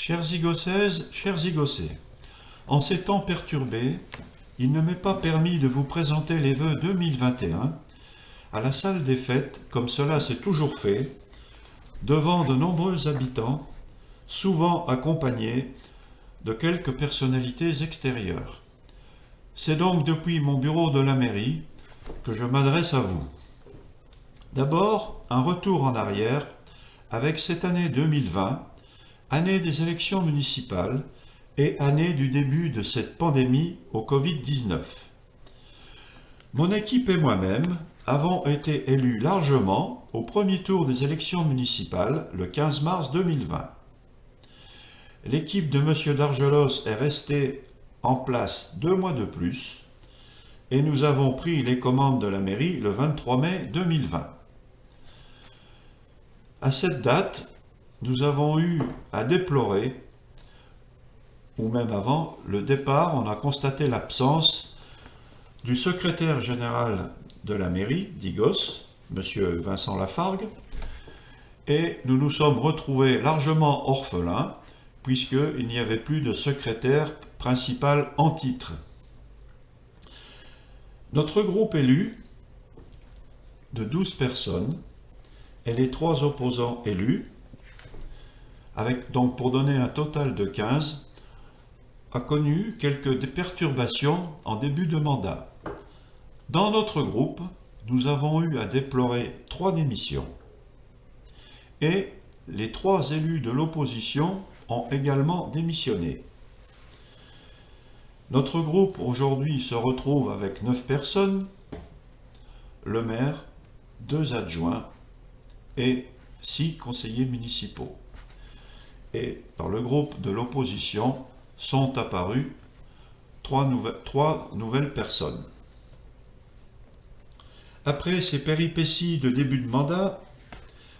Chères Zigossaises, chers Zigossais, en ces temps perturbés, il ne m'est pas permis de vous présenter les vœux 2021 à la salle des fêtes, comme cela s'est toujours fait, devant de nombreux habitants, souvent accompagnés de quelques personnalités extérieures. C'est donc depuis mon bureau de la mairie que je m'adresse à vous. D'abord, un retour en arrière avec cette année 2020, année des élections municipales et année du début de cette pandémie au Covid-19. Mon équipe et moi-même avons été élus largement au premier tour des élections municipales le 15 mars 2020. L'équipe de M. Dargelos est restée en place 2 mois de plus et nous avons pris les commandes de la mairie le 23 mai 2020. À cette date, nous avons eu à déplorer, ou même avant le départ, on a constaté l'absence du secrétaire général de la mairie d'Igos, M. Vincent Lafargue, et nous nous sommes retrouvés largement orphelins, puisqu'il n'y avait plus de secrétaire principal en titre. Notre groupe élu, de 12 personnes, et les 3 opposants élus, avec donc pour donner un total de 15, a connu quelques perturbations en début de mandat. Dans notre groupe, nous avons eu à déplorer 3 démissions. Et les 3 élus de l'opposition ont également démissionné. Notre groupe aujourd'hui se retrouve avec 9 personnes, le maire, 2 adjoints et 6 conseillers municipaux. Et dans le groupe de l'opposition sont apparues 3 nouvelles personnes. Après ces péripéties de début de mandat,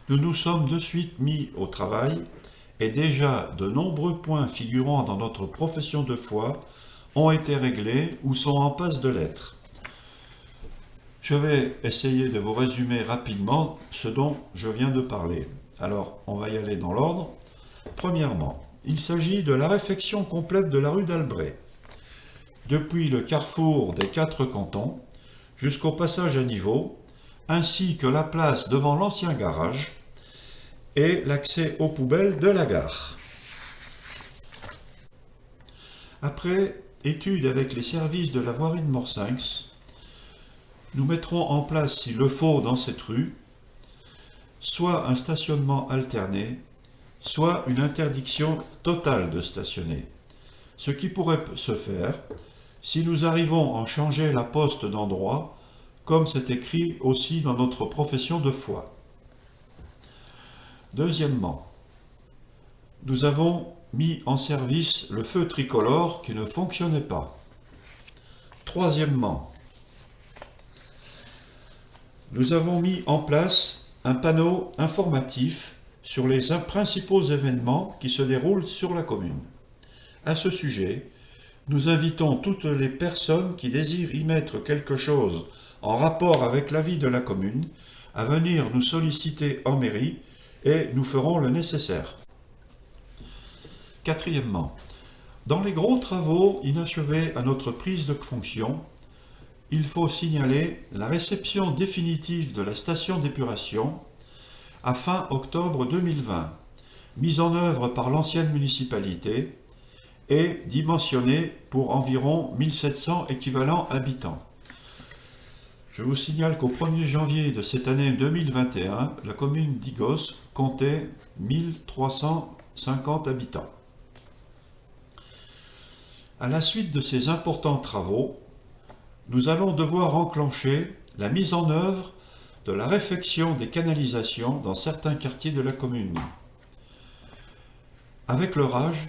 nous nous sommes de suite mis au travail et déjà de nombreux points figurant dans notre profession de foi ont été réglés ou sont en passe de l'être. Je vais essayer de vous résumer rapidement ce dont je viens de parler. Alors, on va y aller dans l'ordre. Premièrement, il s'agit de la réfection complète de la rue d'Albret, depuis le carrefour des 4 cantons jusqu'au passage à niveau, ainsi que la place devant l'ancien garage et l'accès aux poubelles de la gare. Après étude avec les services de la voirie de Morsinx, nous mettrons en place, s'il le faut, dans cette rue, soit un stationnement alterné, soit une interdiction totale de stationner. Ce qui pourrait se faire si nous arrivons à changer la poste d'endroit, comme c'est écrit aussi dans notre profession de foi. Deuxièmement, nous avons mis en service le feu tricolore qui ne fonctionnait pas. Troisièmement, nous avons mis en place un panneau informatif sur les principaux événements qui se déroulent sur la commune. À ce sujet, nous invitons toutes les personnes qui désirent y mettre quelque chose en rapport avec la vie de la commune à venir nous solliciter en mairie et nous ferons le nécessaire. Quatrièmement, dans les gros travaux inachevés à notre prise de fonction, il faut signaler la réception définitive de la station d'épuration à fin octobre 2020, mise en œuvre par l'ancienne municipalité et dimensionnée pour environ 1700 équivalents habitants. Je vous signale qu'au 1er janvier de cette année 2021, la commune d'Igos comptait 1350 habitants. À la suite de ces importants travaux, nous allons devoir enclencher la mise en œuvre de la réfection des canalisations dans certains quartiers de la commune. Avec l'orage,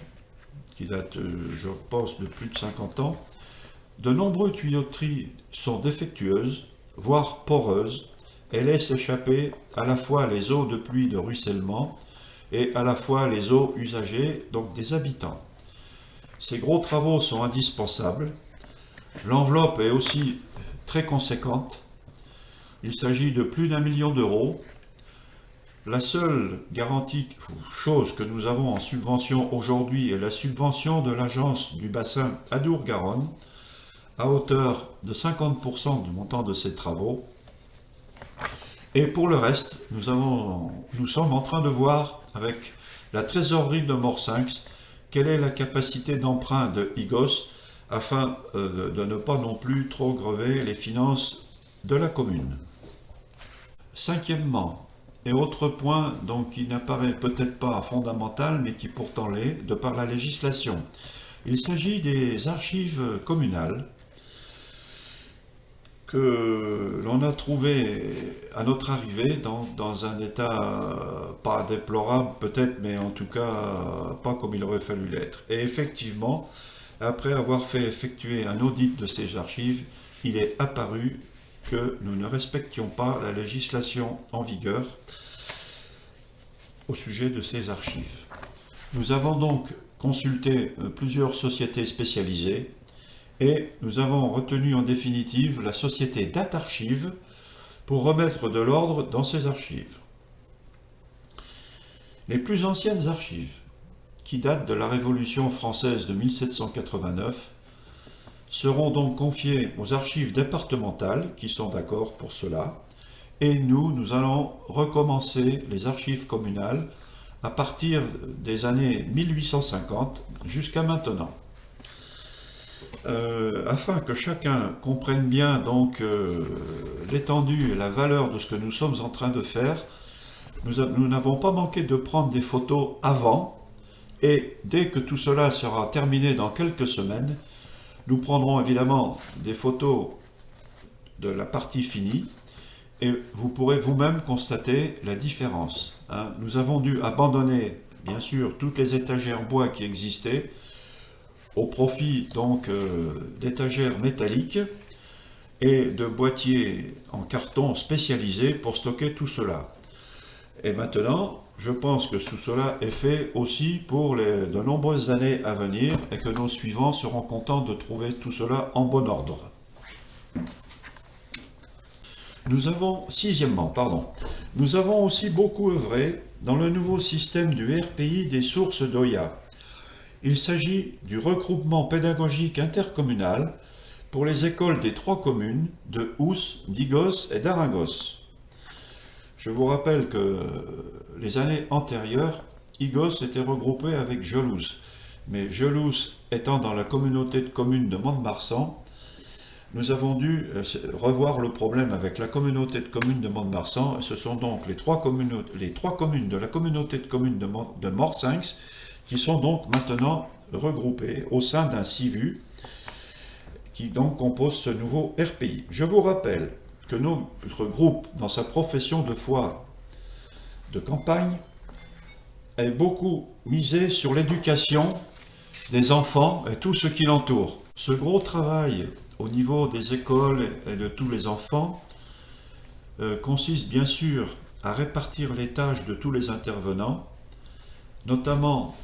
qui date, je pense, de plus de 50 ans, de nombreuses tuyauteries sont défectueuses, voire poreuses, et laissent échapper à la fois les eaux de pluie de ruissellement et à la fois les eaux usagées, donc des habitants. Ces gros travaux sont indispensables. L'enveloppe est aussi très conséquente. Il s'agit de plus d'1 million d'euros La seule garantie, chose que nous avons en subvention aujourd'hui est la subvention de l'agence du bassin Adour-Garonne, à hauteur de 50% du montant de ces travaux. Et pour le reste, nous sommes en train de voir avec la trésorerie de Morsinx quelle est la capacité d'emprunt de IGOS afin de ne pas non plus trop grever les finances de la commune. Cinquièmement, et autre point donc qui n'apparaît peut-être pas fondamental mais qui pourtant l'est de par la législation, il s'agit des archives communales que l'on a trouvé à notre arrivée dans un état pas déplorable peut-être, mais en tout cas pas comme il aurait fallu l'être. Et effectivement, après avoir fait effectuer un audit de ces archives, il est apparu que nous ne respections pas la législation en vigueur au sujet de ces archives. Nous avons donc consulté plusieurs sociétés spécialisées et nous avons retenu en définitive la société Datarchive pour remettre de l'ordre dans ces archives. Les plus anciennes archives, qui datent de la Révolution française de 1789, seront donc confiées aux archives départementales, qui sont d'accord pour cela, et nous allons recommencer les archives communales à partir des années 1850 jusqu'à maintenant. Afin que chacun comprenne bien donc l'étendue et la valeur de ce que nous sommes en train de faire, nous n'avons pas manqué de prendre des photos avant, et dès que tout cela sera terminé dans quelques semaines, nous prendrons évidemment des photos de la partie finie, et vous pourrez vous-même constater la différence. Nous avons dû abandonner, bien sûr, toutes les étagères bois qui existaient, au profit donc d'étagères métalliques et de boîtiers en carton spécialisés pour stocker tout cela. Et maintenant, je pense que tout cela est fait aussi pour de nombreuses années à venir et que nos suivants seront contents de trouver tout cela en bon ordre. Sixièmement, nous avons aussi beaucoup œuvré dans le nouveau système du RPI des sources d'Oya. Il s'agit du regroupement pédagogique intercommunal pour les écoles des 3 communes de Oust, d'Igos et d'Aringos. Je vous rappelle que les années antérieures, Igos était regroupé avec Gelous, mais Gelous étant dans la communauté de communes de Mont-de-Marsan, nous avons dû revoir le problème avec la communauté de communes de Mont-de-Marsan, et ce sont donc les trois communes de la communauté de communes de Morsinx qui sont donc maintenant regroupées au sein d'un CIVU qui donc compose ce nouveau RPI. Je vous rappelle que notre groupe, dans sa profession de foi de campagne, est beaucoup misé sur l'éducation des enfants et tout ce qui l'entoure. Ce gros travail au niveau des écoles et de tous les enfants consiste bien sûr à répartir les tâches de tous les intervenants, notamment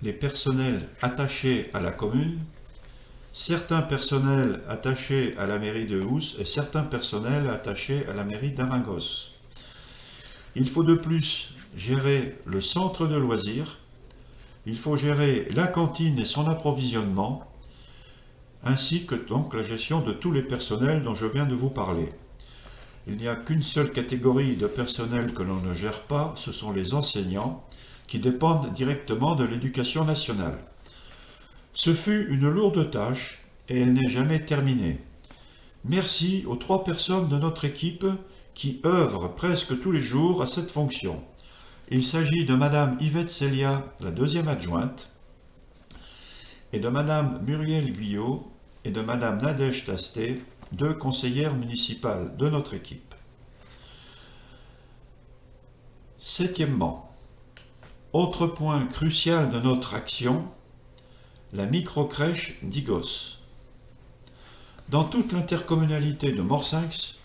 les personnels attachés à la commune, certains personnels attachés à la mairie de Oust et certains personnels attachés à la mairie d'Aringos. Il faut de plus gérer le centre de loisirs, il faut gérer la cantine et son approvisionnement, ainsi que donc la gestion de tous les personnels dont je viens de vous parler. Il n'y a qu'une seule catégorie de personnel que l'on ne gère pas, ce sont les enseignants, qui dépendent directement de l'éducation nationale. Ce fut une lourde tâche et elle n'est jamais terminée. Merci aux 3 personnes de notre équipe qui œuvrent presque tous les jours à cette fonction. Il s'agit de Madame Yvette Célia, la 2e adjointe, et de Madame Muriel Guyot et de Madame Nadège Tasté, 2 conseillères municipales de notre équipe. Septièmement, autre point crucial de notre action, la microcrèche d'Igos. Dans toute l'intercommunalité de Morsinx,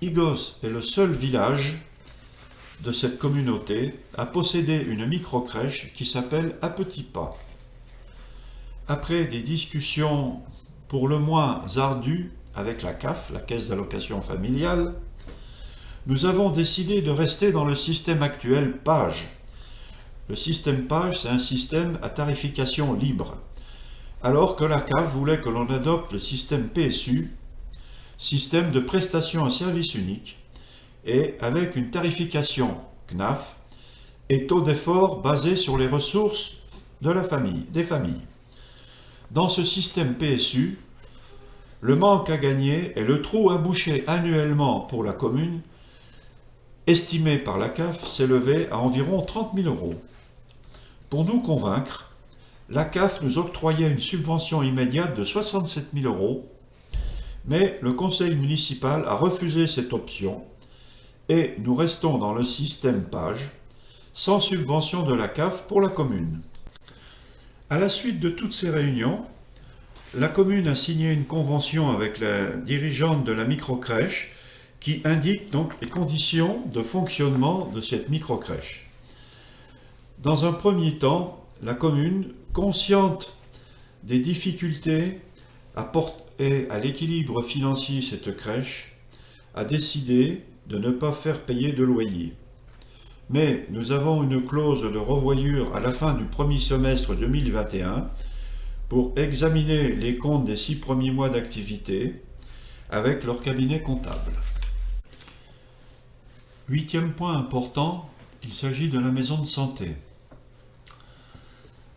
Igos est le seul village de cette communauté à posséder une microcrèche qui s'appelle À Petits Pas. Après des discussions pour le moins ardues avec la CAF, la Caisse d'allocation familiale, nous avons décidé de rester dans le système actuel PAGE. Le système PAGE, c'est un système à tarification libre, alors que la CAF voulait que l'on adopte le système PSU, système de prestation à service unique, et avec une tarification CNAF et taux d'effort basé sur les ressources de des familles. Dans ce système PSU, le manque à gagner et le trou à boucher annuellement pour la commune, estimé par la CAF, s'élevait à environ 30 000 €. Pour nous convaincre, la CAF nous octroyait une subvention immédiate de 67 000 €, mais le conseil municipal a refusé cette option et nous restons dans le système PAGE, sans subvention de la CAF pour la commune. À la suite de toutes ces réunions, la commune a signé une convention avec la dirigeante de la microcrèche qui indique donc les conditions de fonctionnement de cette microcrèche. Dans un premier temps, la commune, consciente des difficultés à porter à l'équilibre financier de cette crèche, a décidé de ne pas faire payer de loyer. Mais nous avons une clause de revoyure à la fin du premier semestre 2021 pour examiner les comptes des 6 premiers mois d'activité avec leur cabinet comptable. 8e point important, il s'agit de la maison de santé.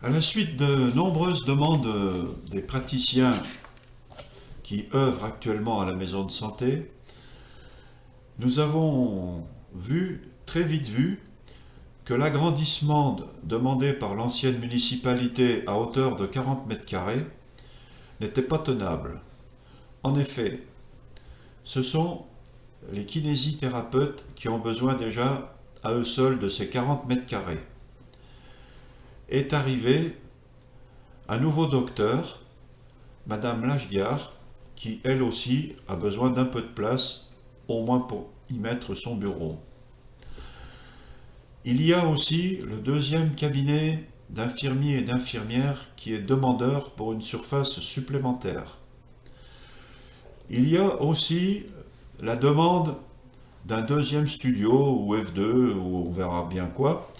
À la suite de nombreuses demandes des praticiens qui œuvrent actuellement à la maison de santé, nous avons très vite vu que l'agrandissement demandé par l'ancienne municipalité à hauteur de 40 mètres carrés n'était pas tenable. En effet, ce sont les kinésithérapeutes qui ont besoin déjà à eux seuls de ces 40 mètres carrés. Est arrivé un nouveau docteur, Madame Lachgard, qui elle aussi a besoin d'un peu de place, au moins pour y mettre son bureau. Il y a aussi le deuxième cabinet d'infirmiers et d'infirmières qui est demandeur pour une surface supplémentaire. Il y a aussi la demande d'un deuxième studio ou F2 ou on verra bien quoi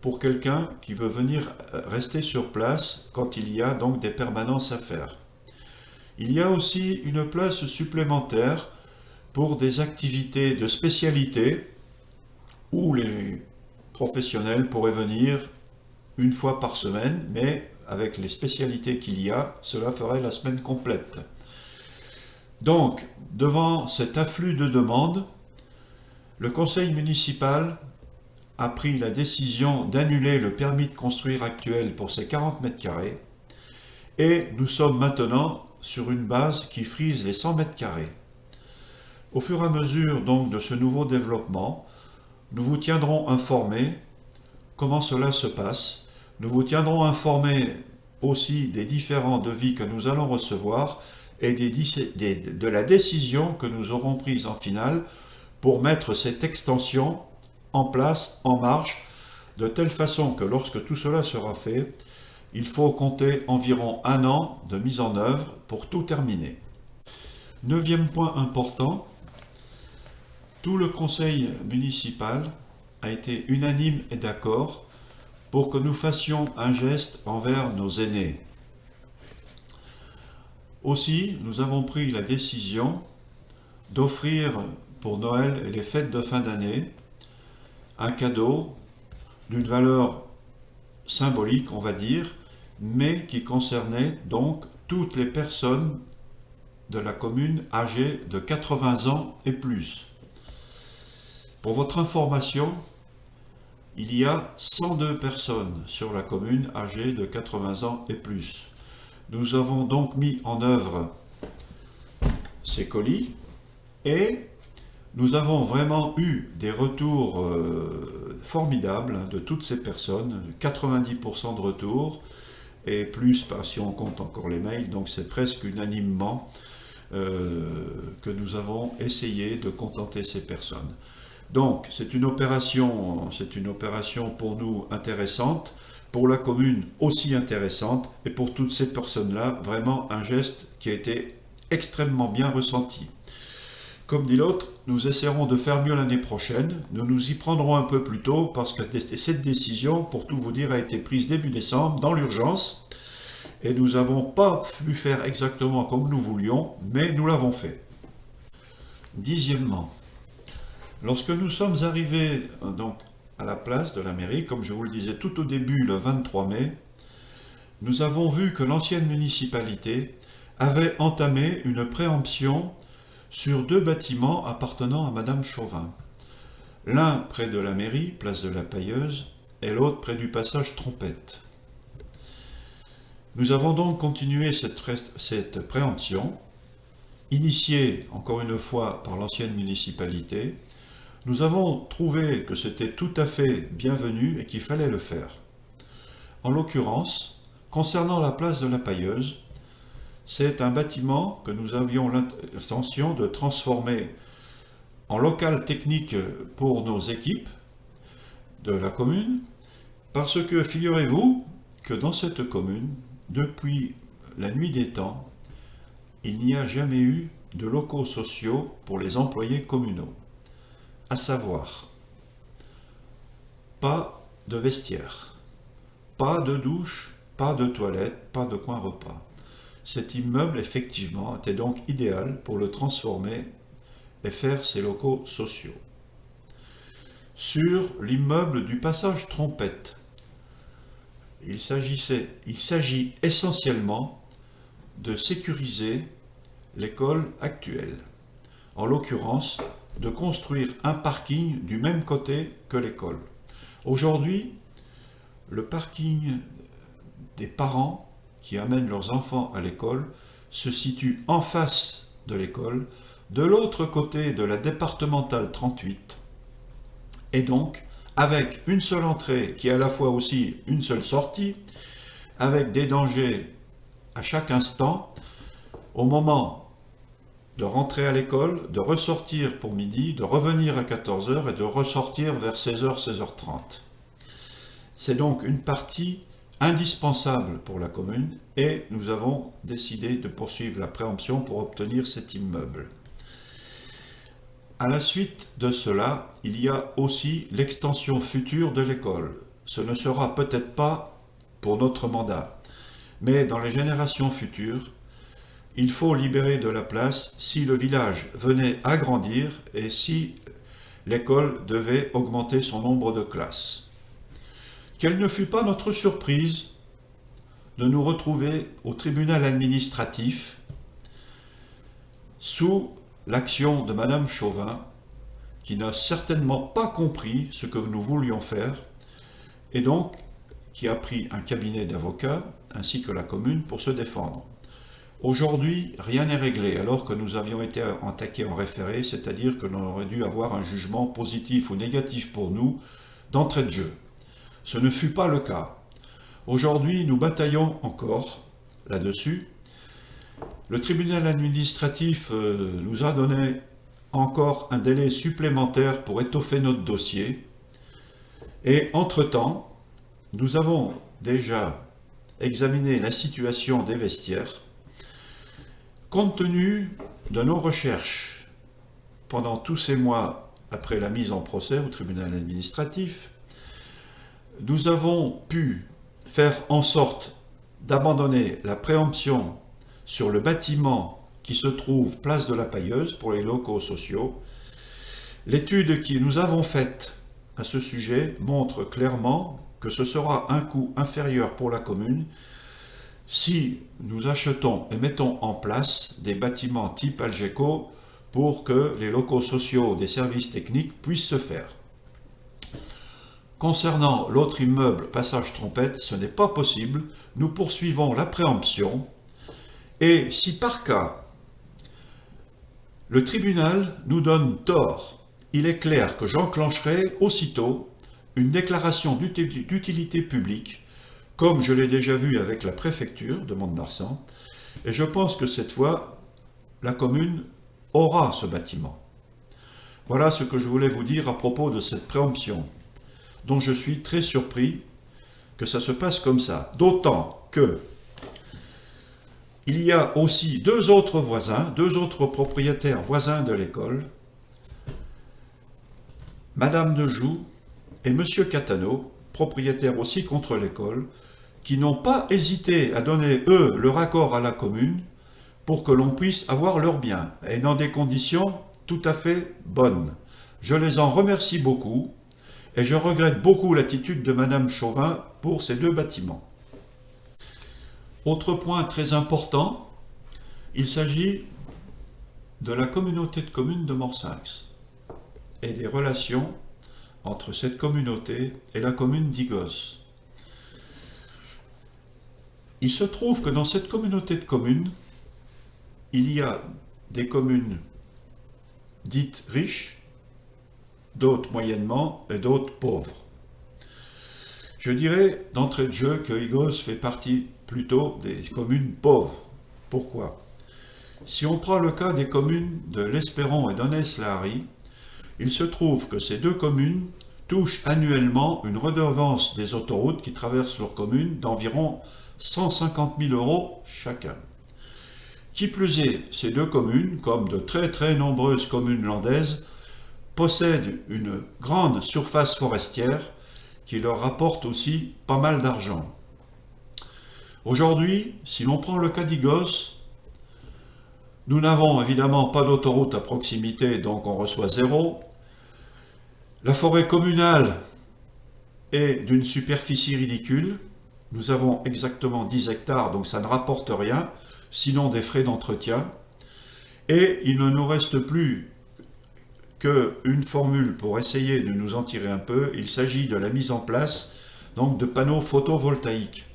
pour quelqu'un qui veut venir rester sur place quand il y a donc des permanences à faire. Il y a aussi une place supplémentaire pour des activités de spécialité où les professionnels pourraient venir une fois par semaine, mais avec les spécialités qu'il y a, cela ferait la semaine complète. Donc, devant cet afflux de demandes, le conseil municipal a pris la décision d'annuler le permis de construire actuel pour ces 40 mètres carrés et nous sommes maintenant sur une base qui frise les 100 mètres carrés. Au fur et à mesure donc de ce nouveau développement, nous vous tiendrons informés comment cela se passe. Nous vous tiendrons informés aussi des différents devis que nous allons recevoir et de la décision que nous aurons prise en finale pour mettre cette extension en place, en marche, de telle façon que lorsque tout cela sera fait, il faut compter environ 1 an de mise en œuvre pour tout terminer. 9e point important, tout le conseil municipal a été unanime et d'accord pour que nous fassions un geste envers nos aînés. Aussi, nous avons pris la décision d'offrir pour Noël et les fêtes de fin d'année un cadeau d'une valeur symbolique, on va dire, mais qui concernait donc toutes les personnes de la commune âgées de 80 ans et plus. Pour votre information, il y a 102 personnes sur la commune âgées de 80 ans et plus. Nous avons donc mis en œuvre ces colis et nous avons vraiment eu des retours formidables de toutes ces personnes, 90% de retours et plus si on compte encore les mails, donc c'est presque unanimement que nous avons essayé de contenter ces personnes. Donc c'est une opération pour nous intéressante, pour la commune aussi intéressante, et pour toutes ces personnes-là, vraiment un geste qui a été extrêmement bien ressenti. Comme dit l'autre, nous essaierons de faire mieux l'année prochaine. Nous nous y prendrons un peu plus tôt parce que cette décision, pour tout vous dire, a été prise début décembre dans l'urgence et nous n'avons pas pu faire exactement comme nous voulions, mais nous l'avons fait. Dixièmement, lorsque nous sommes arrivés donc à la place de la mairie, comme je vous le disais tout au début, le 23 mai, nous avons vu que l'ancienne municipalité avait entamé une préemption sur 2 bâtiments appartenant à Madame Chauvin. L'un près de la mairie, place de la Pailleuse, et l'autre près du passage Trompette. Nous avons donc continué cette préemption, initiée encore une fois par l'ancienne municipalité. Nous avons trouvé que c'était tout à fait bienvenu et qu'il fallait le faire. En l'occurrence, concernant la place de la Pailleuse, c'est un bâtiment que nous avions l'intention de transformer en local technique pour nos équipes de la commune, parce que figurez-vous que dans cette commune, depuis la nuit des temps, il n'y a jamais eu de locaux sociaux pour les employés communaux, à savoir pas de vestiaire, pas de douche, pas de toilette, pas de coin repas. Cet immeuble, effectivement, était donc idéal pour le transformer et faire ses locaux sociaux. Sur l'immeuble du passage Trompette, il s'agit essentiellement de sécuriser l'école actuelle. En l'occurrence, de construire un parking du même côté que l'école. Aujourd'hui, le parking des parents qui amènent leurs enfants à l'école se situe en face de l'école, de l'autre côté de la départementale 38, et donc avec une seule entrée qui est à la fois aussi une seule sortie, avec des dangers à chaque instant, au moment de rentrer à l'école, de ressortir pour midi, de revenir à 14 h et de ressortir vers 16 h, 16 h 30. C'est donc une partie indispensable pour la commune et nous avons décidé de poursuivre la préemption pour obtenir cet immeuble. À la suite de cela, il y a aussi l'extension future de l'école. Ce ne sera peut-être pas pour notre mandat, mais dans les générations futures, il faut libérer de la place si le village venait à grandir et si l'école devait augmenter son nombre de classes. Quelle ne fut pas notre surprise de nous retrouver au tribunal administratif sous l'action de Madame Chauvin, qui n'a certainement pas compris ce que nous voulions faire, et donc qui a pris un cabinet d'avocats ainsi que la commune pour se défendre. Aujourd'hui, rien n'est réglé, alors que nous avions été attaqués en référé, c'est-à-dire que l'on aurait dû avoir un jugement positif ou négatif pour nous d'entrée de jeu. Ce ne fut pas le cas. Aujourd'hui, nous bataillons encore là-dessus. Le tribunal administratif nous a donné encore un délai supplémentaire pour étoffer notre dossier. Et entre-temps, nous avons déjà examiné la situation des vestiaires. Compte tenu de nos recherches pendant tous ces mois après la mise en procès au tribunal administratif, nous avons pu faire en sorte d'abandonner la préemption sur le bâtiment qui se trouve place de la Pailleuse pour les locaux sociaux. L'étude que nous avons faite à ce sujet montre clairement que ce sera un coût inférieur pour la commune si nous achetons et mettons en place des bâtiments type Algeco pour que les locaux sociaux des services techniques puissent se faire. Concernant l'autre immeuble, passage Trompette, ce n'est pas possible. Nous poursuivons la préemption. Et si par cas, le tribunal nous donne tort, il est clair que j'enclencherai aussitôt une déclaration d'utilité publique, comme je l'ai déjà vu avec la préfecture de Mont-de-Marsan. Et je pense que cette fois, la commune aura ce bâtiment. Voilà ce que je voulais vous dire à propos de cette préemption, dont je suis très surpris que ça se passe comme ça. D'autant que il y a aussi deux autres voisins, deux autres propriétaires voisins de l'école, Madame Dejoux et Monsieur Catano, propriétaires aussi contre l'école, qui n'ont pas hésité à donner, eux, leur accord à la commune pour que l'on puisse avoir leurs biens, et dans des conditions tout à fait bonnes. Je les en remercie beaucoup, et je regrette beaucoup l'attitude de Madame Chauvin pour ces deux bâtiments. Autre point très important, il s'agit de la communauté de communes de Morsinx et des relations entre cette communauté et la commune d'Igos. Il se trouve que dans cette communauté de communes, il y a des communes dites riches, d'autres moyennement et d'autres pauvres. Je dirais d'entrée de jeu que Igos fait partie plutôt des communes pauvres. Pourquoi? Si on prend le cas des communes de l'Espéron et d'Onès-Lahari, il se trouve que ces deux communes touchent annuellement une redevance des autoroutes qui traversent leur commune d'environ 150 000 € chacun. Qui plus est, ces deux communes, comme de très nombreuses communes landaises, possèdent une grande surface forestière qui leur rapporte aussi pas mal d'argent. Aujourd'hui, si l'on prend le cas d'Igos, nous n'avons évidemment pas d'autoroute à proximité, donc on reçoit zéro. La forêt communale est d'une superficie ridicule. Nous avons exactement 10 hectares, donc ça ne rapporte rien, sinon des frais d'entretien. Et il ne nous reste plus qu'une formule pour essayer de nous en tirer un peu. Il s'agit de la mise en place donc, de panneaux photovoltaïques.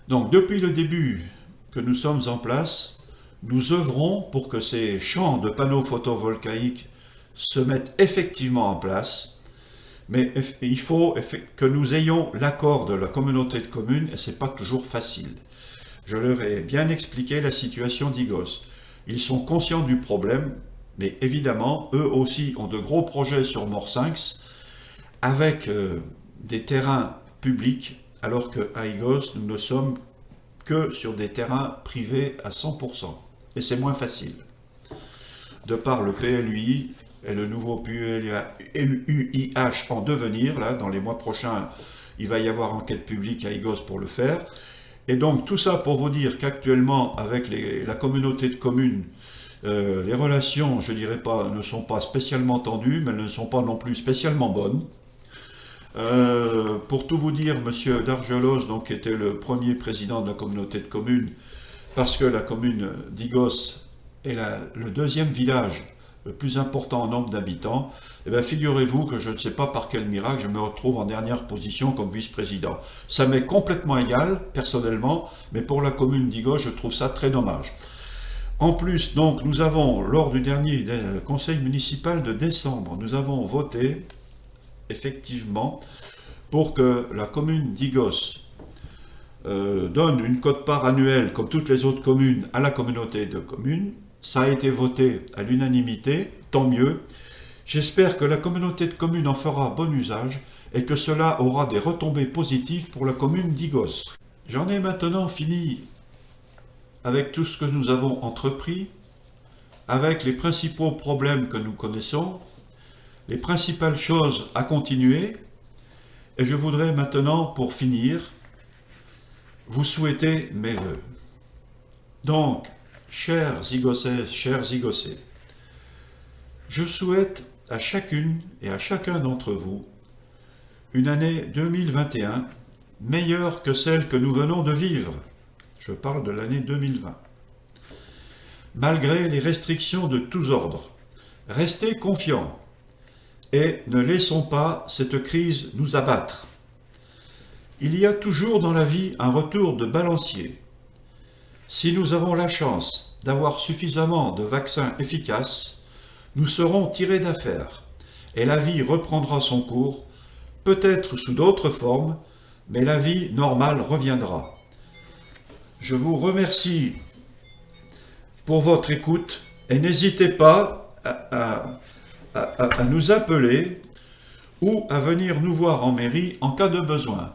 Donc depuis le début que nous sommes en place, nous œuvrons pour que ces champs de panneaux photovoltaïques se mettent effectivement en place, mais il faut que nous ayons l'accord de la communauté de communes et ce n'est pas toujours facile. Je leur ai bien expliqué la situation d'Igos. Ils sont conscients du problème, mais évidemment, eux aussi ont de gros projets sur Morsinx avec des terrains publics, alors qu'à Igos, nous ne sommes que sur des terrains privés à 100%. Et c'est moins facile. De par le PLUI et le nouveau PLUIH en devenir, là, dans les mois prochains, il va y avoir enquête publique à Igos pour le faire. Et donc tout ça pour vous dire qu'actuellement, avec la communauté de communes, les relations, je dirais pas, ne sont pas spécialement tendues, mais elles ne sont pas non plus spécialement bonnes. Pour tout vous dire, M. Dargelos, donc, qui était le premier président de la communauté de communes, parce que la commune d'Igos est le deuxième village le plus important en nombre d'habitants, eh bien, figurez-vous que je ne sais pas par quel miracle je me retrouve en dernière position comme vice-président. Ça m'est complètement égal, personnellement, mais pour la commune d'Igos, je trouve ça très dommage. En plus, donc, nous avons, lors du dernier conseil municipal de décembre, nous avons voté, effectivement, pour que la commune d'Igos donne une quote-part annuelle, comme toutes les autres communes, à la communauté de communes. Ça a été voté à l'unanimité, tant mieux. J'espère que la communauté de communes en fera bon usage et que cela aura des retombées positives pour la commune d'Igos. J'en ai maintenant fini avec tout ce que nous avons entrepris, avec les principaux problèmes que nous connaissons, les principales choses à continuer, et je voudrais maintenant, pour finir, vous souhaiter mes vœux. Donc, chers Igosaises, chers Igosais, je souhaite à chacune et à chacun d'entre vous une année 2021 meilleure que celle que nous venons de vivre. Je parle de l'année 2020. Malgré les restrictions de tous ordres, restez confiants et ne laissons pas cette crise nous abattre. Il y a toujours dans la vie un retour de balancier. Si nous avons la chance d'avoir suffisamment de vaccins efficaces, nous serons tirés d'affaire et la vie reprendra son cours, peut-être sous d'autres formes, mais la vie normale reviendra. Je vous remercie pour votre écoute et n'hésitez pas à nous appeler ou à venir nous voir en mairie en cas de besoin.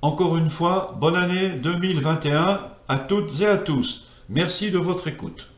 Encore une fois, bonne année 2021 à toutes et à tous. Merci de votre écoute.